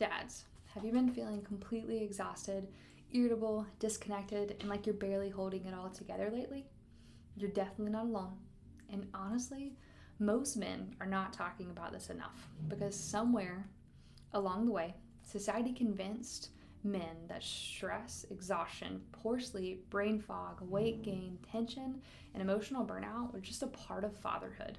Dads, have you been feeling completely exhausted, irritable, disconnected, and like you're barely holding it all together lately? You're definitely not alone. And honestly, most men are not talking about this enough because somewhere along the way, society convinced men that stress, exhaustion, poor sleep, brain fog, weight gain, tension, and emotional burnout were just a part of fatherhood.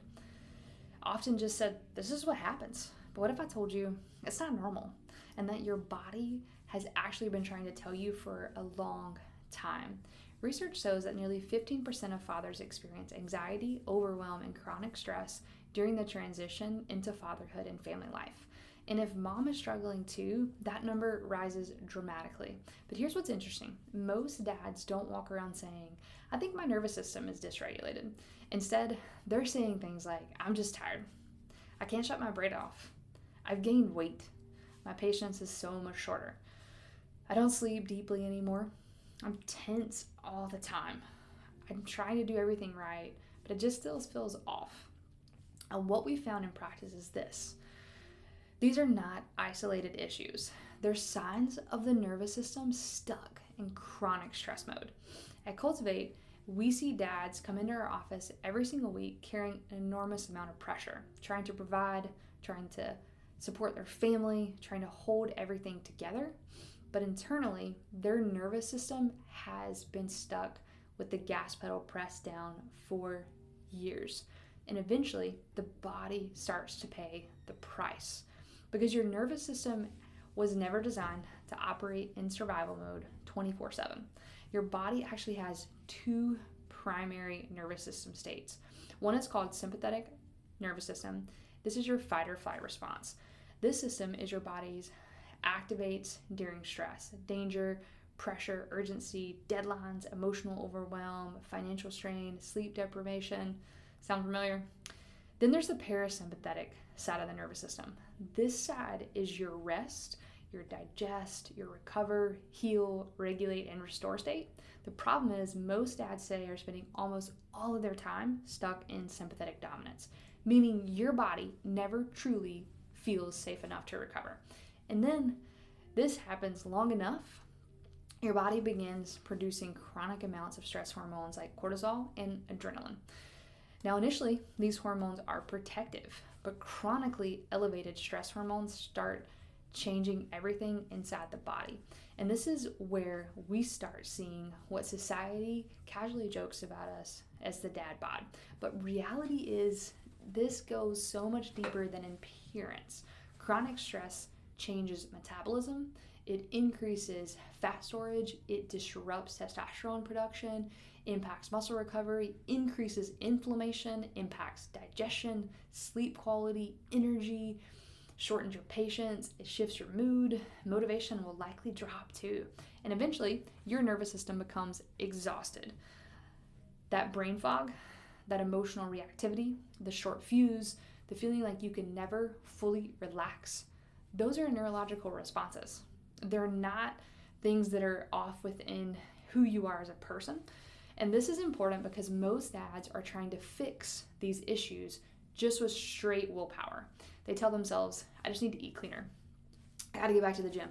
Often just said, this is what happens. But what if I told you it's not normal and that your body has actually been trying to tell you for a long time? Research shows that nearly 15% of fathers experience anxiety, overwhelm, and chronic stress during the transition into fatherhood and family life. And if mom is struggling too, that number rises dramatically. But here's what's interesting. Most dads don't walk around saying, I think my nervous system is dysregulated. Instead, they're saying things like, I'm just tired. I can't shut my brain off. I've gained weight. My patience is so much shorter. I don't sleep deeply anymore. I'm tense all the time. I'm trying to do everything right, but it just still feels off. And what we found in practice is this. These are not isolated issues. They're signs of the nervous system stuck in chronic stress mode. At Cultivate, we see dads come into our office every single week carrying an enormous amount of pressure, trying to provide, trying to support their family, trying to hold everything together. But internally, their nervous system has been stuck with the gas pedal pressed down for years. And eventually, the body starts to pay the price because your nervous system was never designed to operate in survival mode 24/7. Your body actually has two primary nervous system states. One is called sympathetic nervous system. This is your fight or flight response. This system is your body's activates during stress, danger, pressure, urgency, deadlines, emotional overwhelm, financial strain, sleep deprivation. Sound familiar? Then there's the parasympathetic side of the nervous system. This side is your rest, your digest, your recover, heal, regulate, and restore state. The problem is most dads today are spending almost all of their time stuck in sympathetic dominance, meaning your body never truly feels safe enough to recover. And then this happens long enough, your body begins producing chronic amounts of stress hormones like cortisol and adrenaline. Now, initially, these hormones are protective, but chronically elevated stress hormones start changing everything inside the body. And this is where we start seeing what society casually jokes about us as the dad bod. But reality is this goes so much deeper than appearance. Chronic stress changes metabolism, it increases fat storage, it disrupts testosterone production, impacts muscle recovery, increases inflammation, impacts digestion, sleep quality, energy, shortens your patience, it shifts your mood, motivation will likely drop too. And eventually, your nervous system becomes exhausted. That brain fog, that emotional reactivity, the short fuse, the feeling like you can never fully relax, those are neurological responses. They're not things that are off within who you are as a person. And this is important because most dads are trying to fix these issues just with straight willpower. They tell themselves, I just need to eat cleaner. I gotta get back to the gym.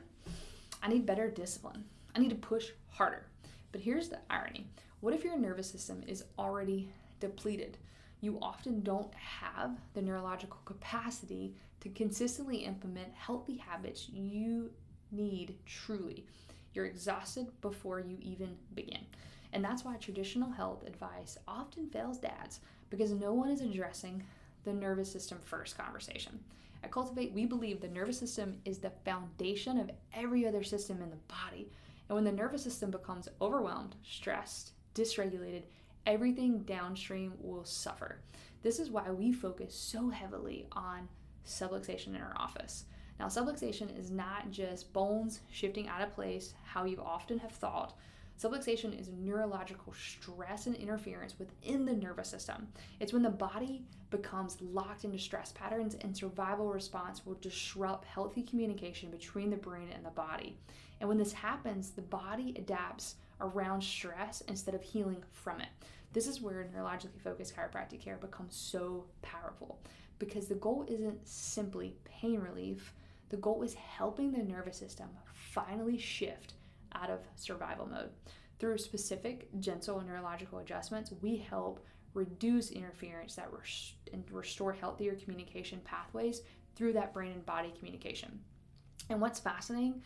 I need better discipline. I need to push harder. But here's the irony. What if your nervous system is already depleted? You often don't have the neurological capacity to consistently implement healthy habits you need truly. You're exhausted before you even begin. And that's why traditional health advice often fails dads, because no one is addressing the nervous system first conversation. At Cultivate, we believe the nervous system is the foundation of every other system in the body. And when the nervous system becomes overwhelmed, stressed, dysregulated, everything downstream will suffer. This is why we focus so heavily on subluxation in our office. Now, subluxation is not just bones shifting out of place, how you often have thought. Subluxation is neurological stress and interference within the nervous system. It's when the body becomes locked into stress patterns and survival response will disrupt healthy communication between the brain and the body. And when this happens, the body adapts around stress instead of healing from it. This is where neurologically focused chiropractic care becomes so powerful because the goal isn't simply pain relief. The goal is helping the nervous system finally shift out of survival mode. Through specific gentle neurological adjustments, we help reduce interference and restore healthier communication pathways through that brain and body communication. And what's fascinating,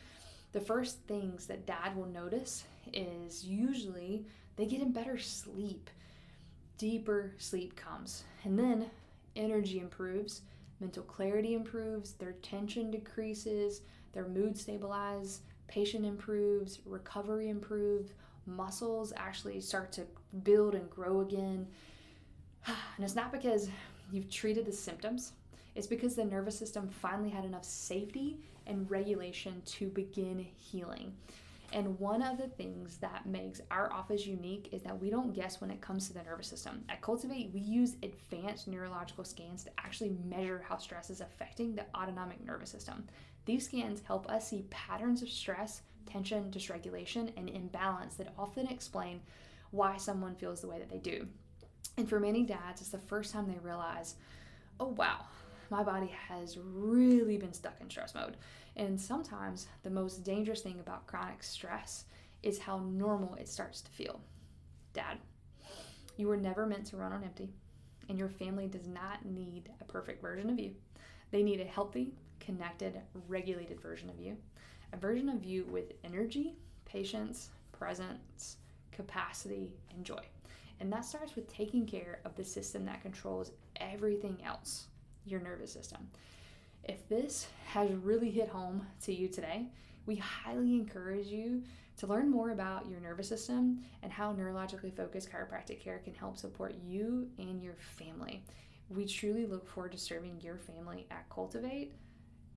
the first things that dad will notice is usually they get in better sleep. Deeper sleep comes, and then energy improves, mental clarity improves, their tension decreases, their mood stabilizes, patient improves, recovery improves, muscles actually start to build and grow again. And it's not because you've treated the symptoms, it's because the nervous system finally had enough safety and regulation to begin healing. And one of the things that makes our office unique is that we don't guess when it comes to the nervous system. At Cultivate, we use advanced neurological scans to actually measure how stress is affecting the autonomic nervous system. These scans help us see patterns of stress, tension, dysregulation, and imbalance that often explain why someone feels the way that they do. And for many dads, it's the first time they realize, oh wow, my body has really been stuck in stress mode. And sometimes the most dangerous thing about chronic stress is how normal it starts to feel. Dad, you were never meant to run on empty, and your family does not need a perfect version of you. They need a healthy, connected, regulated version of you. A version of you with energy, patience, presence, capacity, and joy. And that starts with taking care of the system that controls everything else, your nervous system. If this has really hit home to you today, we highly encourage you to learn more about your nervous system and how neurologically focused chiropractic care can help support you and your family. We truly look forward to serving your family at Cultivate.